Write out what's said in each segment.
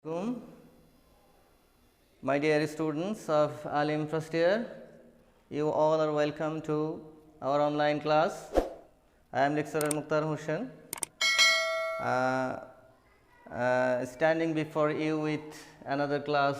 Assalamualaikum. My dear students of Alim first year, you all are welcome to our online class. I am lecturer Mukhtar Hussain, standing before you with another class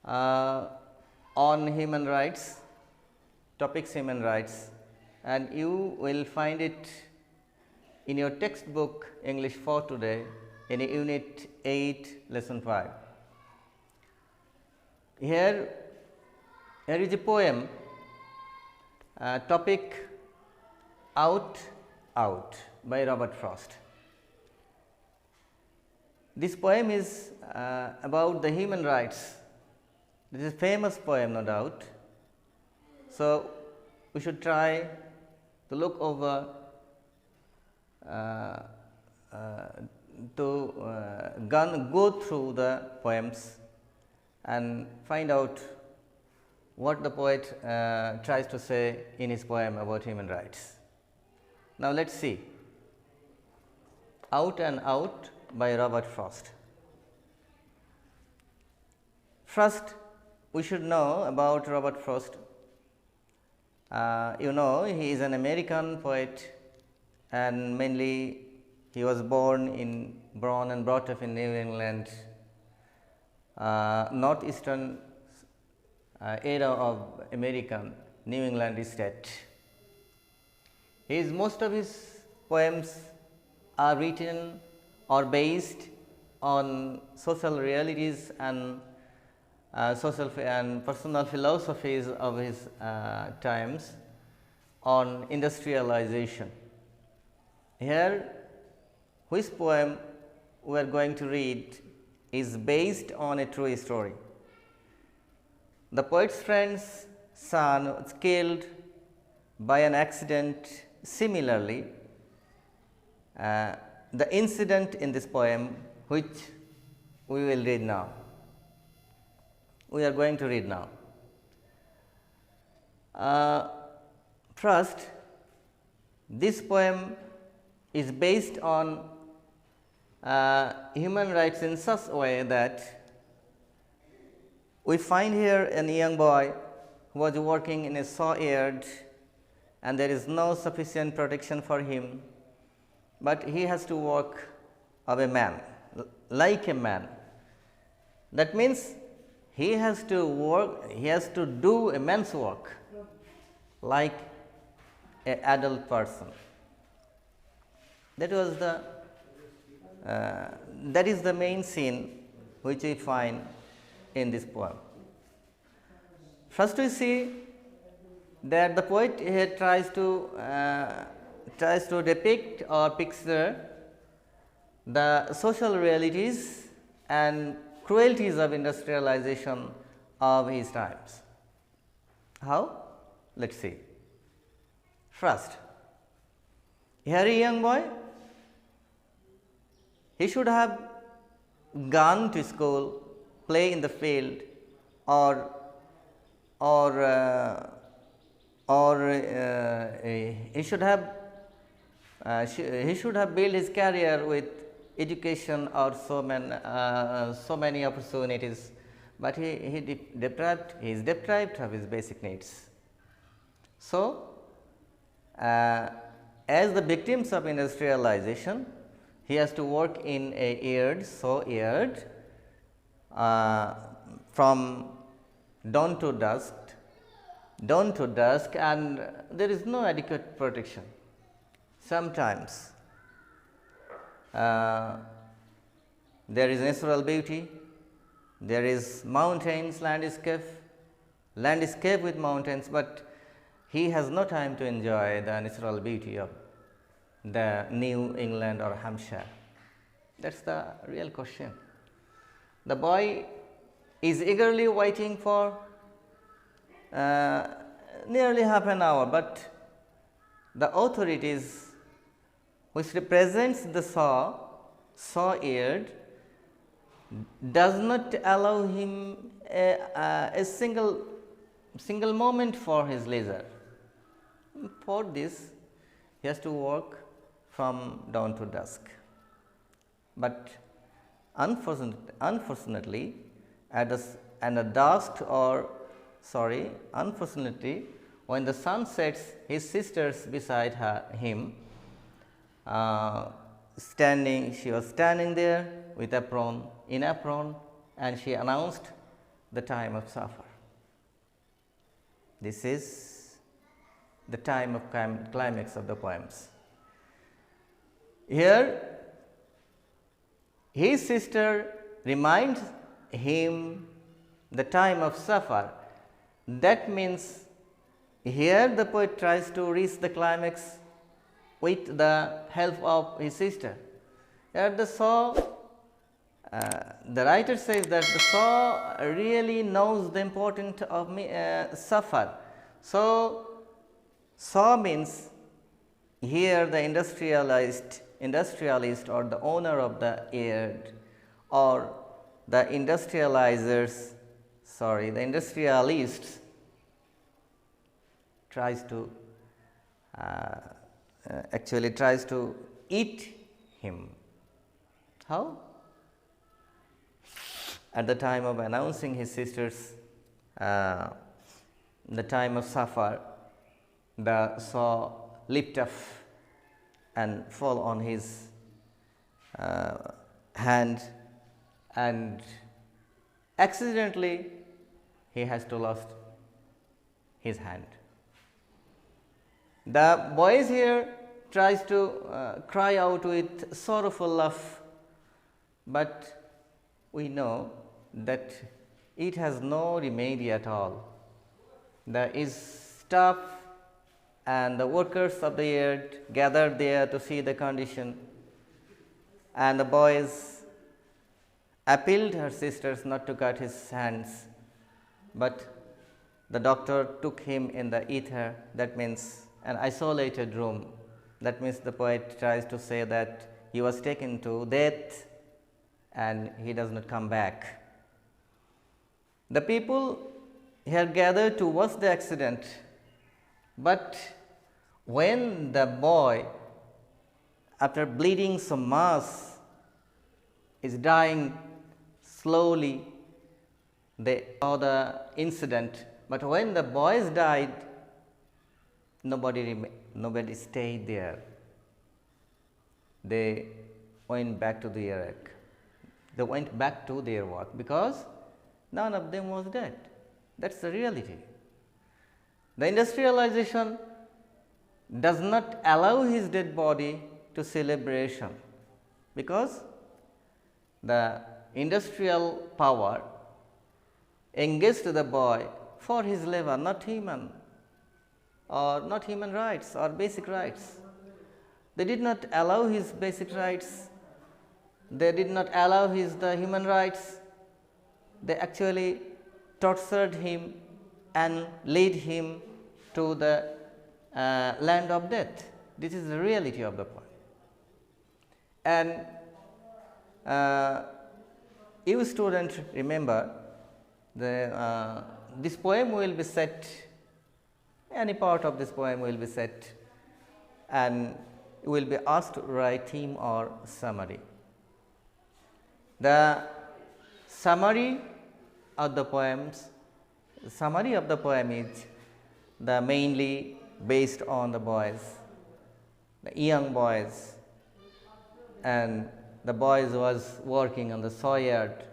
on human rights, topics human rights, and you will find it in your textbook English for today in Unit 8, Lesson 5. Here is a poem, topic Out, Out by Robert Frost. This poem is about the human rights. This is a famous poem, no doubt. So, we should try to look over go through the poems and find out what the poet tries to say in his poem about human rights. Now, let us see. Out and Out by Robert Frost. First, we should know about Robert Frost. You know, he is an American poet, and mainly he was born and brought up in New England, northeastern area of American New England state. Most of his poems are written or based on social realities and social and personal philosophies of his times on industrialization. Here, which poem we are going to read is based on a true story. The poet's friend's son was killed by an accident. Similarly, the incident in this poem, which we will read now, we are going to read now. First, this poem is based on human rights in such a way that we find here a young boy who was working in a saw yard, and there is no sufficient protection for him, but he has to work of a man, like a man. That means he has to work, he has to do a man's work like an adult person. That was that is the main scene which we find in this poem. First, we see that the poet here tries to depict or picture the social realities and cruelties of industrialization of his times. How? Let us see. First, here a young boy, he should have gone to school, play in the field, or he should have built his career with education or so many opportunities, but he is deprived of his basic needs. So, as the victims of industrialization, he has to work in a yard, saw yard, from dawn to dusk, and there is no adequate protection. Sometimes there is natural beauty, there is mountains, landscape with mountains, but he has no time to enjoy the natural beauty of the New England or Hampshire. That is the real question. The boy is eagerly waiting for nearly half an hour, but the authorities which represents the saw yard does not allow him a single moment for his leisure. For this, he has to work from dawn to dusk. But Unfortunately, unfortunately, when the sun sets, his sisters beside him, she was standing there with in apron, and she announced the time of safar. This is the time of climax of the poems. Here, his sister reminds him the time of safar. That means here the poet tries to reach the climax with the help of his sister. Here the writer says that the saw really knows the importance of safar. So, saw means here the industrialist or the owner of the yard or the industrialists tries to eat him. How? At the time of announcing his sisters the time of safar, the saw leaped up and fall on his hand, and accidentally he has to lost his hand. The boys here tries to cry out with sorrowful laugh, but we know that it has no remedy at all. The staff and the workers of the yard gathered there to see the condition, and the boys appealed her sisters not to cut his hands, but the doctor took him in the ether, that means an isolated room. That means the poet tries to say that he was taken to death and he does not come back. The people here gathered to watch the accident, but when the boy, after bleeding so much, is dying slowly, they saw the incident. But when the boys died, nobody stayed there. They went back to their work. They went back to their work because none of them was dead. That's the reality. The industrialization does not allow his dead body to celebration, because the industrial power engaged the boy for his labor, not human rights or basic rights. They did not allow his basic rights. They did not allow the human rights. They actually tortured him and led him to the land of death. This is the reality of the point. And you students remember, this poem will be set, any part of this poem will be set, and you will be asked to write theme or summary. The summary of the poem is mainly based on the boys, the young boys, and the boys was working on the saw yard,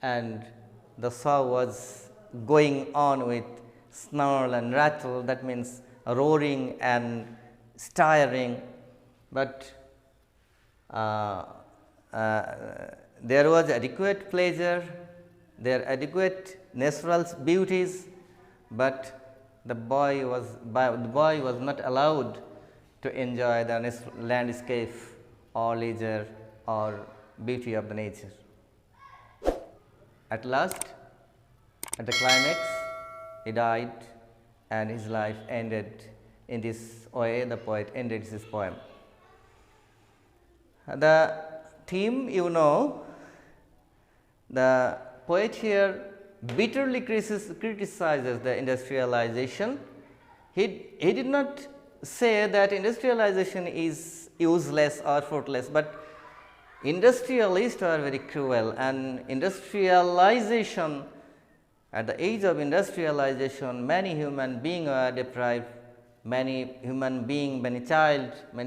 and the saw was going on with snarl and rattle, that means roaring and stirring, but there was adequate pleasure, there adequate natural beauties, but the boy was not allowed to enjoy the landscape or leisure or beauty of the nature. At last, at the climax, he died and his life ended. In this way, the poet ended his poem. The theme, the poet here bitterly criticizes the industrialization. He did not say that industrialization is useless or fruitless, but industrialists were very cruel, and industrialization, at the age of industrialization, many human beings were deprived, many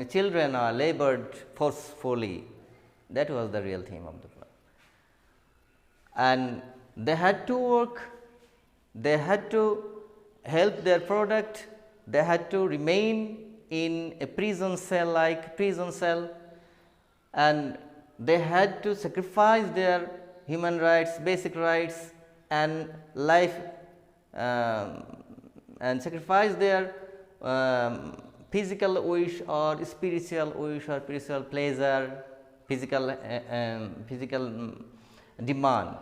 children are labored forcefully. That was the real theme of the poem. And they had to work, they had to help their product, they had to remain in a prison cell, and they had to sacrifice their human rights, basic rights, and life, and sacrifice their physical wish or spiritual wish or spiritual pleasure, physical demand.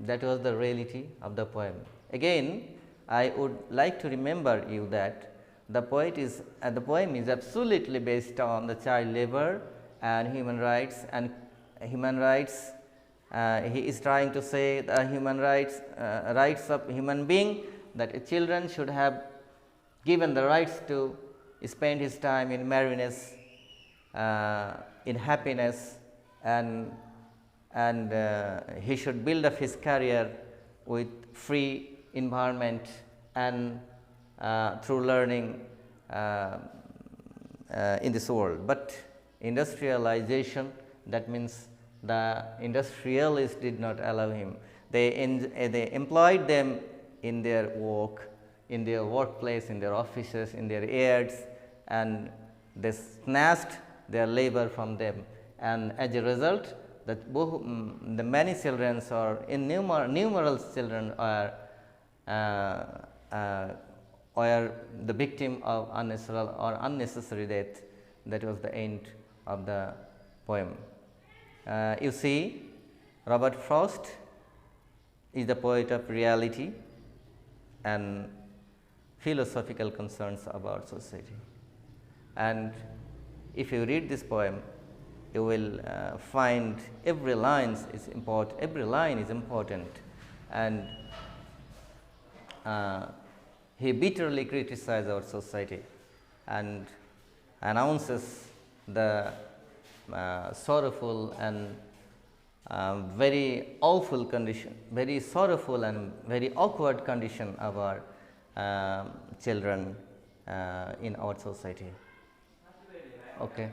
That was the reality of the poem. Again, I would like to remember you that the poem is absolutely based on the child labor and human rights, and human rights. He is trying to say the human rights of human being, that children should have given the rights to spend his time in merriness, in happiness, and he should build up his career with free environment and through learning in this world. But industrialization, that means the industrialists did not allow him. They employed them in their work, in their workplace, in their offices, in their yards, and they snatched their labor from them. And as a result, the many children or numerous children are the victim of unnatural or unnecessary death. That was the end of the poem. You see, Robert Frost is the poet of reality and philosophical concerns about society. And if you read this poem, you will find every line is important, and he bitterly criticizes our society and announces the sorrowful and very awful condition, very sorrowful and very awkward condition of our children in our society. Okay.